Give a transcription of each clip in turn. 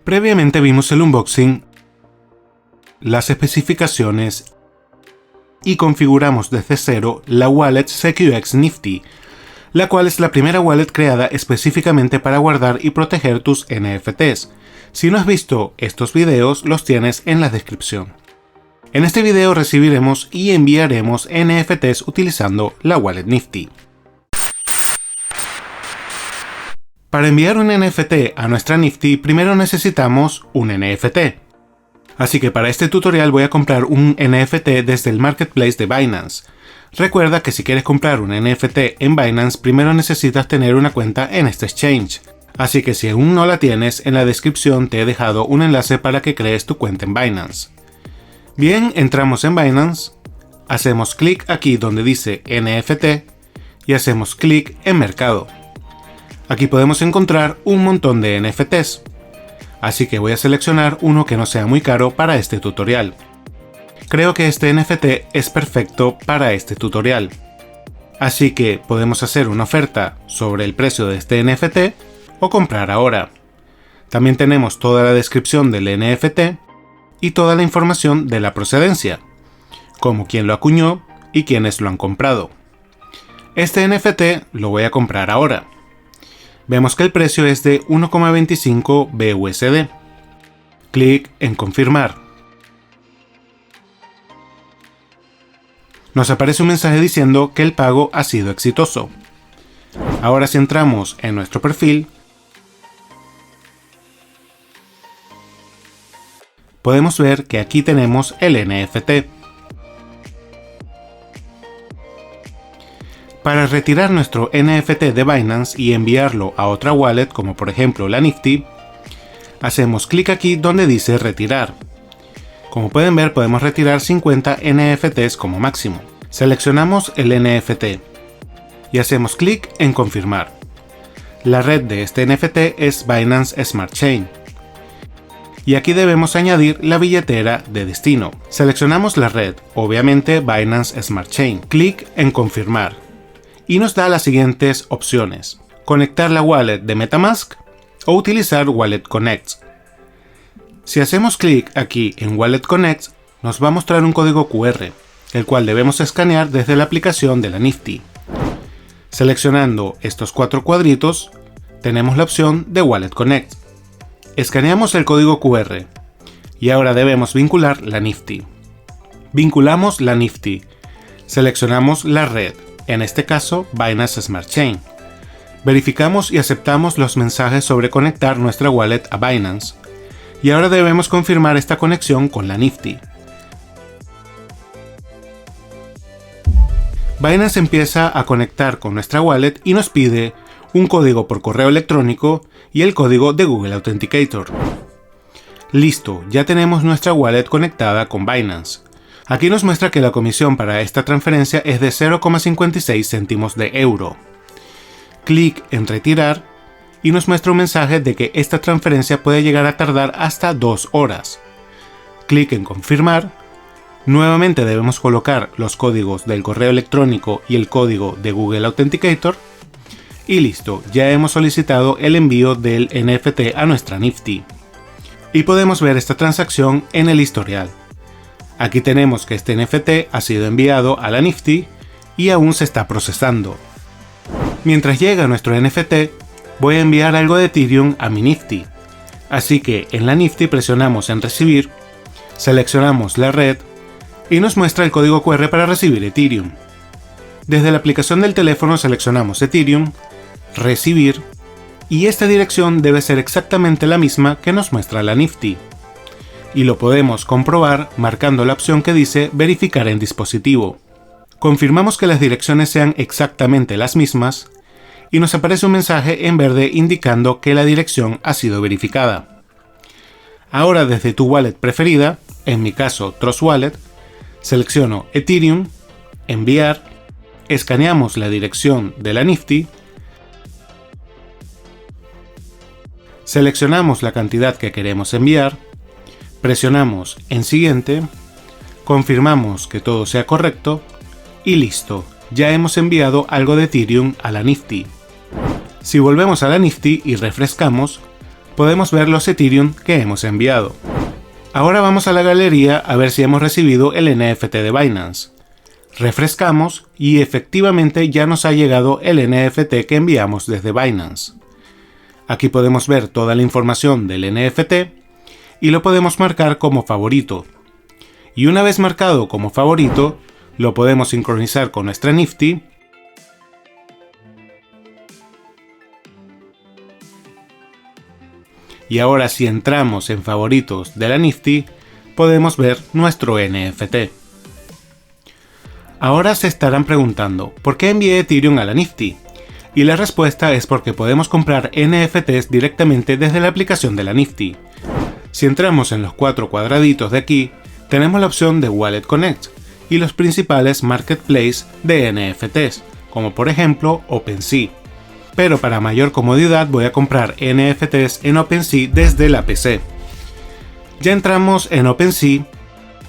Previamente vimos el unboxing, las especificaciones y configuramos desde cero la wallet CQX Nifty, la cual es la primera wallet creada específicamente para guardar y proteger tus NFTs. Si no has visto estos videos, los tienes en la descripción. En este video recibiremos y enviaremos NFTs utilizando la wallet Nifty. Para enviar un NFT a nuestra Nifty, primero necesitamos un NFT. Así que para este tutorial voy a comprar un NFT desde el marketplace de Binance. Recuerda que si quieres comprar un NFT en Binance, primero necesitas tener una cuenta en este exchange. Así que si aún no la tienes, en la descripción te he dejado un enlace para que crees tu cuenta en Binance. Bien, entramos en Binance, hacemos clic aquí donde dice NFT y hacemos clic en Mercado. Aquí podemos encontrar un montón de NFTs, así que voy a seleccionar uno que no sea muy caro para este tutorial. Creo que este NFT es perfecto para este tutorial, así que podemos hacer una oferta sobre el precio de este NFT o comprar ahora. También tenemos toda la descripción del NFT y toda la información de la procedencia, como quién lo acuñó y quiénes lo han comprado. Este NFT lo voy a comprar ahora. Vemos que el precio es de 1,25 BUSD. Clic en confirmar. Nos aparece un mensaje diciendo que el pago ha sido exitoso. Ahora si entramos en nuestro perfil, podemos ver que aquí tenemos el NFT. Para retirar nuestro NFT de Binance y enviarlo a otra wallet, como por ejemplo la Nifty, hacemos clic aquí donde dice retirar. Como pueden ver, podemos retirar 50 NFTs como máximo. Seleccionamos el NFT y hacemos clic en confirmar. La red de este NFT es Binance Smart Chain. Y aquí debemos añadir la billetera de destino. Seleccionamos la red, obviamente Binance Smart Chain. Clic en confirmar. Y nos da las siguientes opciones: conectar la wallet de MetaMask o utilizar Wallet Connect. Si hacemos clic aquí en Wallet Connect, nos va a mostrar un código QR, el cual debemos escanear desde la aplicación de la Nifty. Seleccionando estos 4 cuadritos, tenemos la opción de Wallet Connect. Escaneamos el código QR y ahora debemos vincular la Nifty. Vinculamos la Nifty. Seleccionamos la red, en este caso Binance Smart Chain. Verificamos y aceptamos los mensajes sobre conectar nuestra wallet a Binance. Y ahora debemos confirmar esta conexión con la Nifty. Binance empieza a conectar con nuestra wallet y nos pide un código por correo electrónico y el código de Google Authenticator. Listo, ya tenemos nuestra wallet conectada con Binance. Aquí nos muestra que la comisión para esta transferencia es de 0,56 céntimos de euro. Clic en retirar y nos muestra un mensaje de que esta transferencia puede llegar a tardar hasta 2 horas. Clic en confirmar. Nuevamente debemos colocar los códigos del correo electrónico y el código de Google Authenticator. Y listo, ya hemos solicitado el envío del NFT a nuestra Nifty. Y podemos ver esta transacción en el historial. Aquí tenemos que este NFT ha sido enviado a la Nifty y aún se está procesando. Mientras llega nuestro NFT, voy a enviar algo de Ethereum a mi Nifty. Así que en la Nifty presionamos en recibir, seleccionamos la red y nos muestra el código QR para recibir Ethereum. Desde la aplicación del teléfono seleccionamos Ethereum, recibir, y esta dirección debe ser exactamente la misma que nos muestra la Nifty. Y lo podemos comprobar marcando la opción que dice verificar en dispositivo. Confirmamos que las direcciones sean exactamente las mismas y nos aparece un mensaje en verde indicando que la dirección ha sido verificada. Ahora desde tu wallet preferida, en mi caso Trust Wallet, selecciono Ethereum, enviar, escaneamos la dirección de la Nifty, seleccionamos la cantidad que queremos enviar, presionamos en siguiente, confirmamos que todo sea correcto y listo, ya hemos enviado algo de Ethereum a la Nifty. Si volvemos a la Nifty y refrescamos, podemos ver los Ethereum que hemos enviado. Ahora vamos a la galería a ver si hemos recibido el NFT de Binance. Refrescamos y efectivamente ya nos ha llegado el NFT que enviamos desde Binance. Aquí podemos ver toda la información del NFT y lo podemos marcar como favorito. Y una vez marcado como favorito, lo podemos sincronizar con nuestra Nifty y ahora si entramos en favoritos de la Nifty, podemos ver nuestro NFT. Ahora se estarán preguntando, ¿por qué envié Ethereum a la Nifty? Y la respuesta es porque podemos comprar NFTs directamente desde la aplicación de la Nifty. Si entramos en los 4 cuadraditos de aquí, tenemos la opción de Wallet Connect y los principales marketplaces de NFTs, como por ejemplo OpenSea. Pero para mayor comodidad voy a comprar NFTs en OpenSea desde la PC. Ya entramos en OpenSea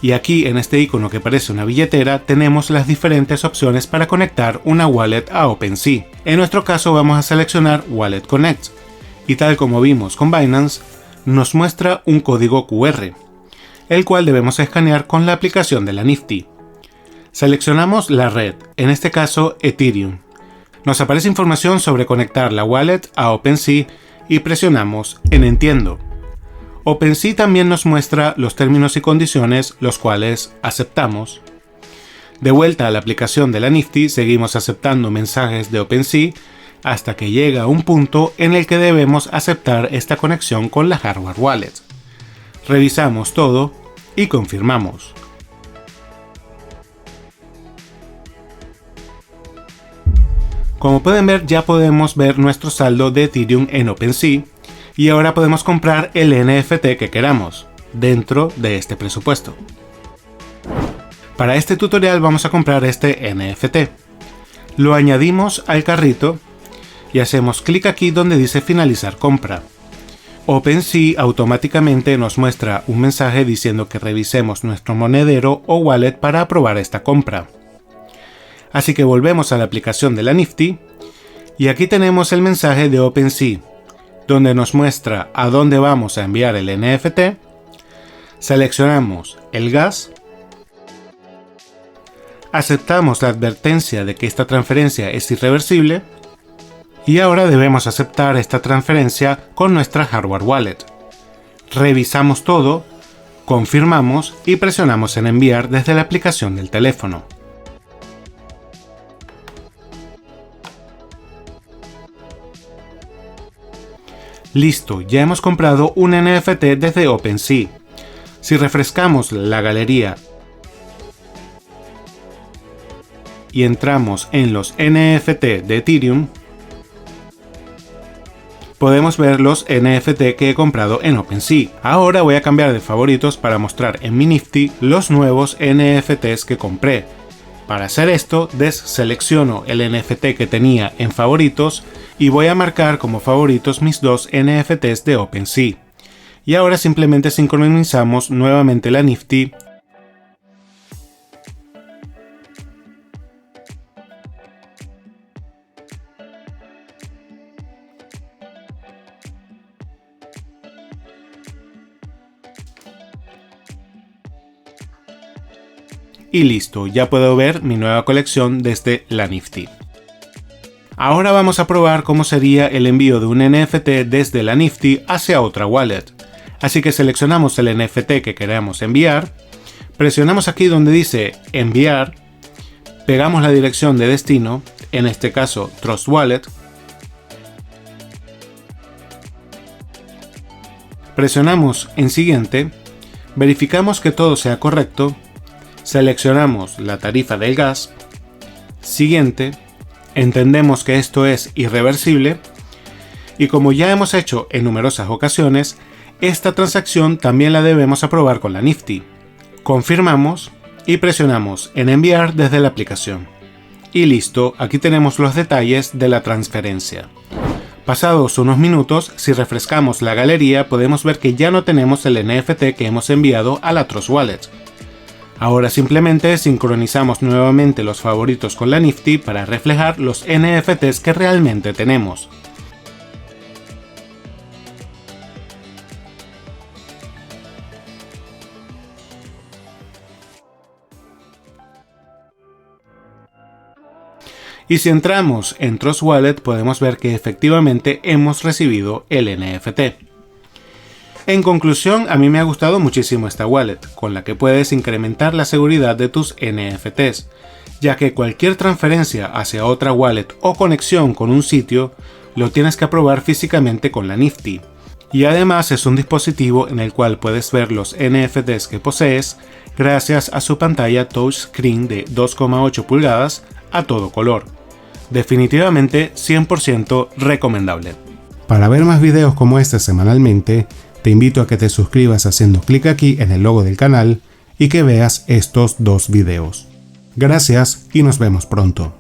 y aquí en este icono que parece una billetera tenemos las diferentes opciones para conectar una wallet a OpenSea. En nuestro caso vamos a seleccionar Wallet Connect y tal como vimos con Binance nos muestra un código QR, el cual debemos escanear con la aplicación de la Nifty. Seleccionamos la red, en este caso Ethereum. Nos aparece información sobre conectar la wallet a OpenSea y presionamos en Entiendo. OpenSea también nos muestra los términos y condiciones, los cuales aceptamos. De vuelta a la aplicación de la Nifty, seguimos aceptando mensajes de OpenSea hasta que llega un punto en el que debemos aceptar esta conexión con la hardware wallet. Revisamos todo y confirmamos. Como pueden ver, ya podemos ver nuestro saldo de Ethereum en OpenSea y ahora podemos comprar el NFT que queramos dentro de este presupuesto. Para este tutorial vamos a comprar este NFT. Lo añadimos al carrito y hacemos clic aquí donde dice finalizar compra. OpenSea automáticamente nos muestra un mensaje diciendo que revisemos nuestro monedero o wallet para aprobar esta compra. Así que volvemos a la aplicación de la Nifty y aquí tenemos el mensaje de OpenSea, donde nos muestra a dónde vamos a enviar el NFT. Seleccionamos el gas, aceptamos la advertencia de que esta transferencia es irreversible y ahora debemos aceptar esta transferencia con nuestra hardware wallet. Revisamos todo, confirmamos y presionamos en enviar desde la aplicación del teléfono. Listo, ya hemos comprado un NFT desde OpenSea. Si refrescamos la galería y entramos en los NFT de Ethereum, podemos ver los NFT que he comprado en OpenSea. Ahora voy a cambiar de favoritos para mostrar en mi Nifty los nuevos NFTs que compré. Para hacer esto, deselecciono el NFT que tenía en favoritos y voy a marcar como favoritos mis dos NFTs de OpenSea. Y ahora simplemente sincronizamos nuevamente la Nifty y listo, ya puedo ver mi nueva colección desde la Nifty. Ahora vamos a probar cómo sería el envío de un NFT desde la Nifty hacia otra wallet. Así que seleccionamos el NFT que queremos enviar, presionamos aquí donde dice enviar, pegamos la dirección de destino, en este caso Trust Wallet, presionamos en siguiente, verificamos que todo sea correcto, seleccionamos la tarifa del gas, siguiente, entendemos que esto es irreversible y como ya hemos hecho en numerosas ocasiones, esta transacción también la debemos aprobar con la Nifty. Confirmamos y presionamos en enviar desde la aplicación. Y listo, aquí tenemos los detalles de la transferencia. Pasados unos minutos, si refrescamos la galería podemos ver que ya no tenemos el NFT que hemos enviado a la Trust Wallet. Ahora simplemente sincronizamos nuevamente los favoritos con la Nifty para reflejar los NFTs que realmente tenemos. Y si entramos en Trust Wallet podemos ver que efectivamente hemos recibido el NFT. En conclusión, a mí me ha gustado muchísimo esta wallet, con la que puedes incrementar la seguridad de tus NFTs, ya que cualquier transferencia hacia otra wallet o conexión con un sitio lo tienes que aprobar físicamente con la Nifty. Y además es un dispositivo en el cual puedes ver los NFTs que posees gracias a su pantalla touchscreen de 2,8 pulgadas a todo color. Definitivamente 100% recomendable. Para ver más videos como este semanalmente, te invito a que te suscribas haciendo clic aquí en el logo del canal y que veas estos 2 videos. Gracias y nos vemos pronto.